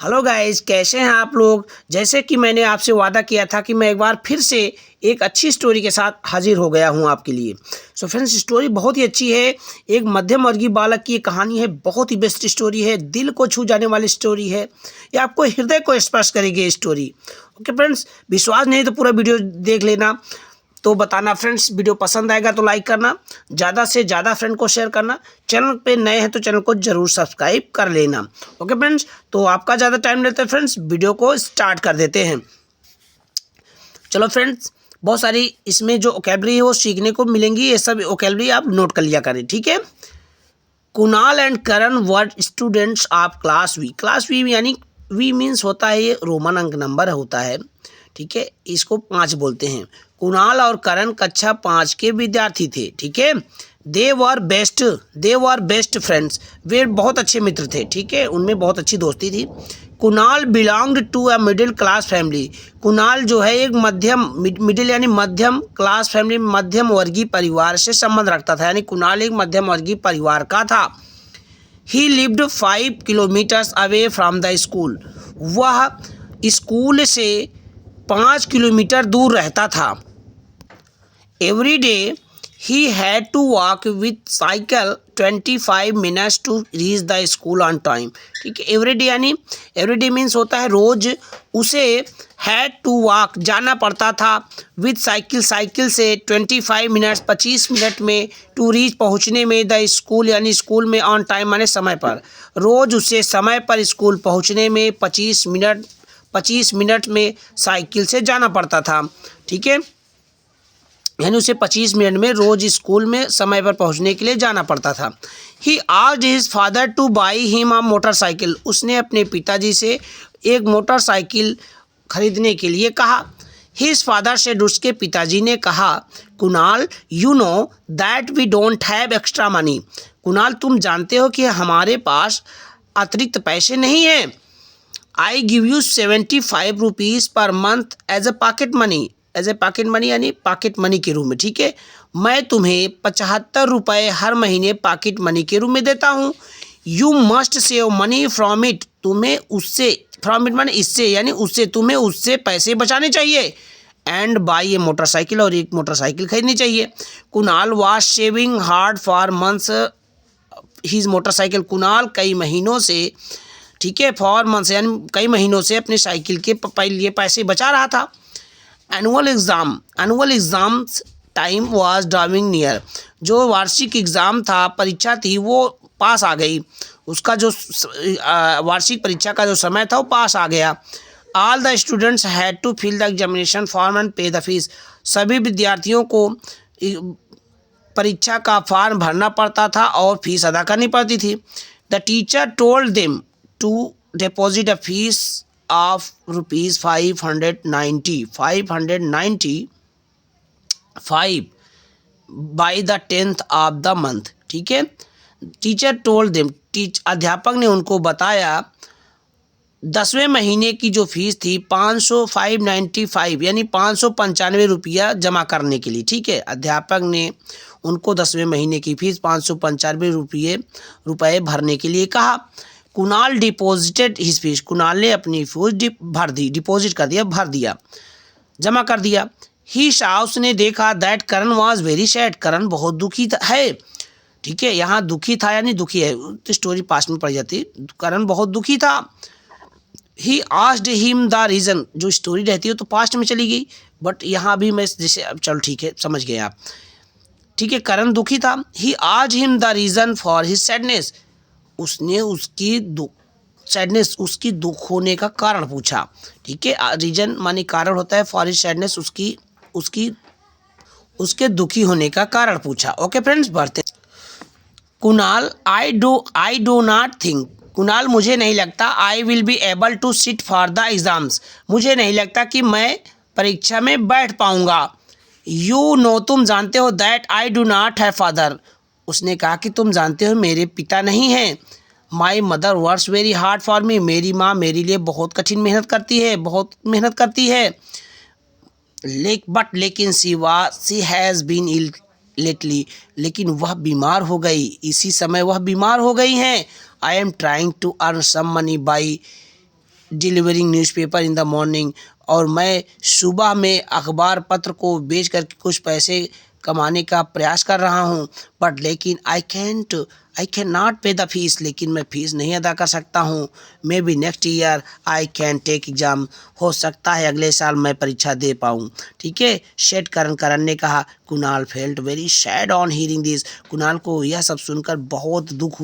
Hello guys, कैसे हैं आप लोग। जैसे कि मैंने आपसे वादा किया था कि मैं एक बार फिर से एक अच्छी स्टोरी के साथ हाजिर हो गया हूं आपके लिए। सो फ्रेंड्स, स्टोरी बहुत ही अच्छी है। एक मध्यम वर्गीय बालक की कहानी है। बहुत ही बेस्ट स्टोरी है। दिल को छू जाने वाली स्टोरी है। ये आपको हृदय को स्पर्श करेगी ये स्टोरी। ओके फ्रेंड्स, विश्वास नहीं तो पूरा वीडियो देख लेना। तो बताना फ्रेंड्स, वीडियो पसंद आएगा तो लाइक करना, ज़्यादा से ज़्यादा फ्रेंड को शेयर करना। चैनल पे नए हैं तो चैनल को ज़रूर सब्सक्राइब कर लेना। ओके फ्रेंड्स, तो आपका ज़्यादा टाइम लेते हैं फ्रेंड्स, वीडियो को स्टार्ट कर देते हैं। चलो फ्रेंड्स, बहुत सारी इसमें जो वोकैबुलरी है वो सीखने को मिलेंगी। ये सब वोकैबुलरी आप नोट कर लिया करें, ठीक है। Kunal and Karan were students of class V. Class V यानी वी मीन्स होता है ये रोमन अंक नंबर होता है, ठीक है। इसको 5 बोलते हैं। कुणाल और करण कक्षा 5 के विद्यार्थी थे, ठीक है। दे वर बेस्ट फ्रेंड्स। वे बहुत अच्छे मित्र थे, ठीक है। उनमें बहुत अच्छी दोस्ती थी। Kunal belonged to a middle class family. Kunal जो है एक मिडिल यानी मध्यम क्लास फैमिली, मध्यम वर्गीय परिवार से संबंध रखता था। यानी कुणाल एक मध्यम वर्गीय परिवार का था। He lived 5 kilometres away from the school. वह स्कूल से 5 किलोमीटर दूर रहता था। Every day he had to walk with cycle 25 minutes to reach the school on time, ठीक है। एवरी डे यानी एवरी डे मीन्स होता है रोज। उसे हैड टू वॉक जाना पड़ता था, विथ साइकिल से 25 मिनट्स 25 मिनट में, टू रीच पहुँचने में, द स्कूल यानी स्कूल में, ऑन टाइम माने समय पर। रोज़ उसे समय पर स्कूल पहुँचने में 25 मिनट में साइकिल से जाना पड़ता था, ठीक है। यानी उसे 25 मिनट में रोज स्कूल में समय पर पहुंचने के लिए जाना पड़ता था। He asked his father two by him a motorcycle. उसने अपने पिताजी से एक मोटरसाइकिल खरीदने के लिए कहा। हिज फादर से, उसके पिताजी ने कहा, Kunal you know that we don't have extra money. Kunal, तुम जानते हो कि हमारे पास अतिरिक्त पैसे नहीं हैं। I give you 75 rupees per month as a pocket money. As a pocket money यानी पॉकेट मनी के रूप में, ठीक है। मैं तुम्हें 75 रुपये हर महीने पॉकेट मनी के रूप में देता हूँ। You must save money from it. तुम्हें उससे, फ्रॉम इट माने इससे, यानी उससे, तुम्हें उससे पैसे बचाने चाहिए। एंड बाई ए मोटरसाइकिल, और एक मोटरसाइकिल खरीदनी चाहिए। Kunal was saving hard for months his motorcycle. Kunal कई महीनों से, ठीक है, फॉर मंथ्स यानी कई महीनों से अपनी साइकिल के लिए पैसे बचा रहा था। Annual exams time was driving near. जो वार्षिक एग्ज़ाम था, परीक्षा थी, वो पास आ गई। उसका जो वार्षिक परीक्षा का जो समय था वो पास आ गया। All the students had to fill the examination form and pay the fees. सभी विद्यार्थियों को परीक्षा का फॉर्म भरना पड़ता था और फीस अदा करनी पड़ती थी। The teacher told them to deposit a fees of rupees 595 by the 10th of the month, ठीक है। टीचर टोल्ड देम, अध्यापक ने उनको बताया 10वें महीने की जो फीस थी 595 यानी 595 रुपया जमा करने के लिए, ठीक है। अध्यापक ने उनको 10वें महीने की फीस 595 रुपये भरने के लिए कहा। Kunal deposited his fees. Kunal ने अपनी फीस भर दी, डिपॉजिट कर दिया, भर दिया, जमा कर दिया। ही शॉ, उसने देखा, that Karan was very sad. Karan बहुत दुखी है, ठीक है। यहाँ दुखी था यानी दुखी है, तो स्टोरी पास्ट में पड़ जाती। करण बहुत दुखी था। He asked him the reason. जो स्टोरी रहती है तो पास्ट में चली गई, बट यहाँ भी मैं जैसे, अब चलो ठीक है, समझ गए आप, ठीक है। करण दुखी था। He asked him the reason for his sadness. उसने उसकी दुख होने का कारण पूछा, ठीक है। रीजन माने कारण होता है, फॉर हिज सैडनेस उसके दुखी होने का कारण पूछा। ओके फ्रेंड्स, बढ़ते हैं। Kunal, I do not think. Kunal, मुझे नहीं लगता, I will be able to sit for the exams. मुझे नहीं लगता कि मैं परीक्षा में बैठ पाऊंगा। यू नो, तुम जानते हो, that I do not have father. उसने कहा कि तुम जानते हो मेरे पिता नहीं हैं। My mother works very hard for me. मेरी माँ मेरे लिए बहुत कठिन मेहनत करती है। लेकिन सी हैज़ बीन इल लेटली। लेकिन वह बीमार हो गई, इसी समय वह बीमार हो गई हैं। I am trying to earn some money by delivering newspaper in the morning, और मैं सुबह में अखबार पत्र को बेच कर कुछ पैसे कमाने का प्रयास कर रहा हूँ। बट लेकिन I can not pay the fees, लेकिन मैं फ़ीस नहीं अदा कर सकता हूँ। Maybe next year I can take exam, हो सकता है अगले साल मैं परीक्षा दे पाऊँ। ठीक है, शेड करण ने कहा। Kunal felt very sad on hearing this, Kunal को यह सब सुनकर बहुत दुख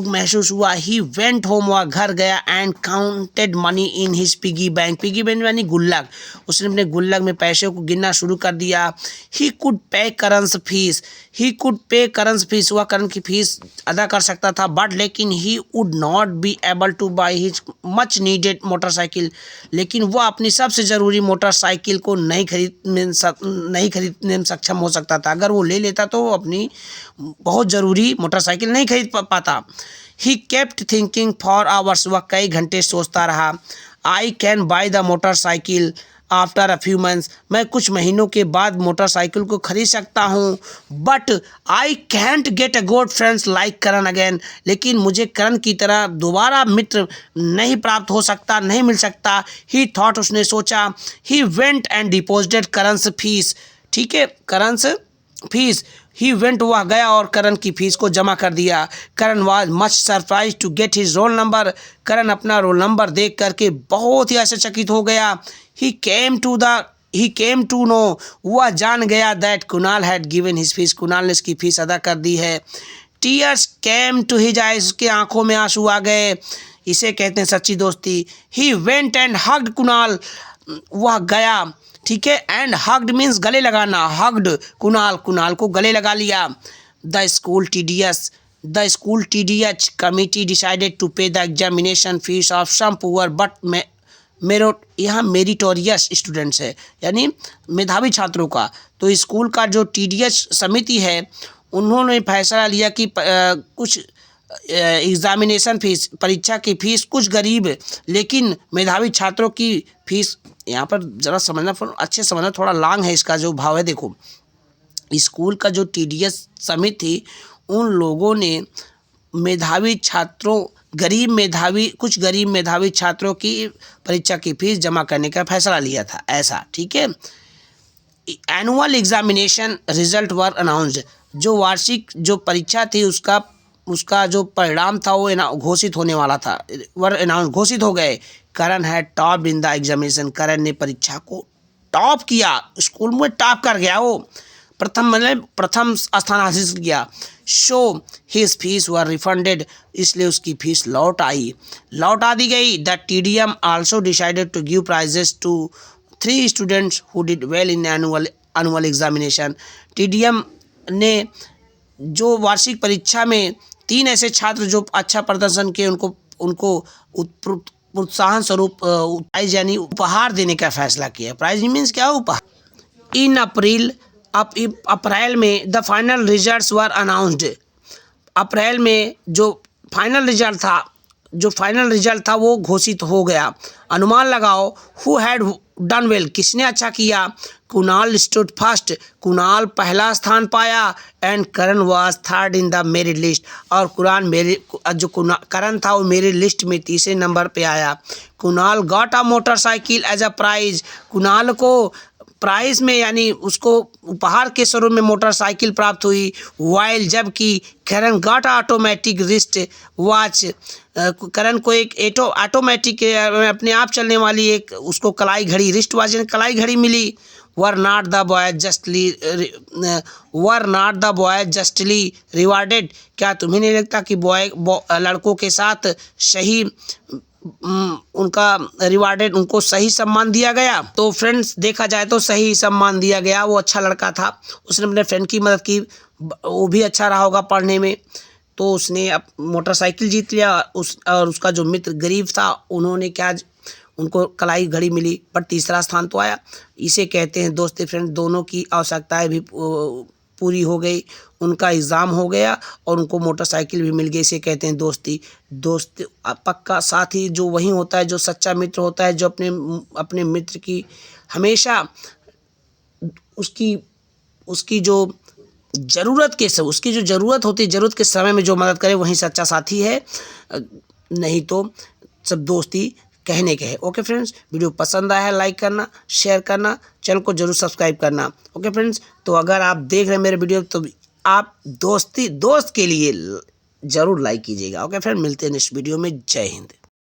महसूस हुआ। ही वेंट होम, वह घर गया, and counted money in his piggy bank, piggy bank यानी गुल्लक, उसने अपने गुल्लक में पैसे को गिनना शुरू कर दिया। ही कुड पे करन्स फीस, ही कुड पे करन्स फीस, वह करण की फीस अदा कर सकता था। बट लेकिन he would not be able two by his much needed motorcycle, लेकिन वह अपनी सबसे ज़रूरी मोटरसाइकिल को नहीं खरीदने में सक्षम हो सकता था। अगर वो ले लेता तो वो अपनी बहुत ज़रूरी मोटरसाइकिल नहीं खरीद पाता। He kept thinking for hours, वह कई घंटे सोचता रहा। I can buy the motorcycle after a few months, मैं कुछ महीनों के बाद मोटरसाइकिल को खरीद सकता हूँ। But I can't get a good friends like Karan again, लेकिन मुझे करण की तरह दोबारा मित्र नहीं प्राप्त हो सकता, नहीं मिल सकता। ही थॉट, उसने सोचा। He went and deposited Karan's fees, ठीक है, करन्स फीस। ही वेंट, वह गया और करण की फीस को जमा कर दिया। Karan was much surprise to get his roll number, Karan अपना रोल नंबर देख करके बहुत ही आश्चर्यचकित हो गया। ही केम टू नो, वह जान गया that Kunal had given his fees, Kunal ने इसकी फीस अदा कर दी है। Tears came to his eyes, उसके आंखों में आंसू आ गए, इसे कहते हैं सच्ची दोस्ती। ही वेंट एंड हग्ड कुणाल, वह गया, ठीक है, एंड हग्ड मीन्स गले लगाना, हग्ड कुणाल को गले लगा लिया। The school TDH committee decided to pay the examination fees of some poor but यहाँ मेरिटोरियस स्टूडेंट्स है, यानी मेधावी छात्रों का। तो स्कूल का जो TDH समिति है, उन्होंने फैसला लिया कि कुछ एग्जामिनेशन फीस, परीक्षा की फीस कुछ गरीब लेकिन मेधावी छात्रों की फीस, यहाँ पर ज़रा समझना, अच्छे समझना, थोड़ा लॉन्ग है इसका जो भाव है। देखो, स्कूल का जो TDS समिति, उन लोगों ने मेधावी छात्रों, कुछ गरीब मेधावी छात्रों की परीक्षा की फीस जमा करने का फैसला लिया था, ऐसा, ठीक है। Annual examination result were announced, जो वार्षिक जो परीक्षा थी उसका जो परिणाम था वो घोषित होने वाला था, घोषित हो गए। Karan had top in the examination, Karan ने परीक्षा को टॉप किया, स्कूल में टॉप कर गया, वो प्रथम स्थान हासिल किया। So his fees were refunded, इसलिए उसकी फीस लौटा दी गई। The TDM also decided to give prizes to 3 students who did well in annual examination, TDM ने जो वार्षिक परीक्षा में 3 ऐसे छात्र जो अच्छा प्रदर्शन किए उनको प्रोत्साहन स्वरूप प्राइज यानी उपहार देने का फैसला किया। प्राइज मीन्स क्या, उपहार। इन अप्रैल में the final results were announced, April में जो फाइनल रिजल्ट था वो घोषित हो गया। अनुमान लगाओ, हु हैड डन वेल, किसने अच्छा किया। कुणाल स्टूड फर्स्ट, कुणाल पहला स्थान पाया, and Karan was third in the merit list, और करण था वो मेरिट लिस्ट में तीसरे नंबर पे आया। Kunal got a motorcycle as a prize, Kunal को प्राइज में यानी उसको उपहार के स्वरूप में मोटरसाइकिल प्राप्त हुई। वाइल, जबकि करण गॉट ऑटोमेटिक रिस्ट वॉच, करण को एक ऑटोमेटिक अपने आप चलने वाली एक उसको कलाई घड़ी, रिस्ट वॉच यानी कलाई घड़ी मिली। Were not the boy justly rewarded, क्या तुम्हें नहीं लगता कि लड़कों के साथ सही उनको सही सम्मान दिया गया। तो फ्रेंड्स, देखा जाए तो सही सम्मान दिया गया, वो अच्छा लड़का था, उसने अपने फ्रेंड की मदद की, वो भी अच्छा रहा होगा पढ़ने में, तो उसने मोटरसाइकिल जीत लिया। और उसका जो मित्र गरीब था, उनको कलाई घड़ी मिली, पर तीसरा स्थान तो आया। इसे कहते हैं दोस्ती। फ्रेंड, दोनों की आवश्यकताएं भी पूरी हो गई, उनका एग्ज़ाम हो गया और उनको मोटरसाइकिल भी मिल गई। इसे कहते हैं दोस्ती। पक्का साथी जो वही होता है जो सच्चा मित्र होता है, जो अपने मित्र की हमेशा उसकी जो ज़रूरत होती है, ज़रूरत के समय में जो मदद करे, वही सच्चा साथी है। नहीं तो सब दोस्ती कहने के हैं। ओके फ्रेंड्स, वीडियो पसंद आया है लाइक करना, शेयर करना, चैनल को जरूर सब्सक्राइब करना। ओके फ्रेंड्स, तो अगर आप देख रहे हैं मेरे वीडियो तो आप दोस्त के लिए ज़रूर लाइक कीजिएगा। ओके फ्रेंड, मिलते हैं नेक्स्ट वीडियो में। जय हिंद।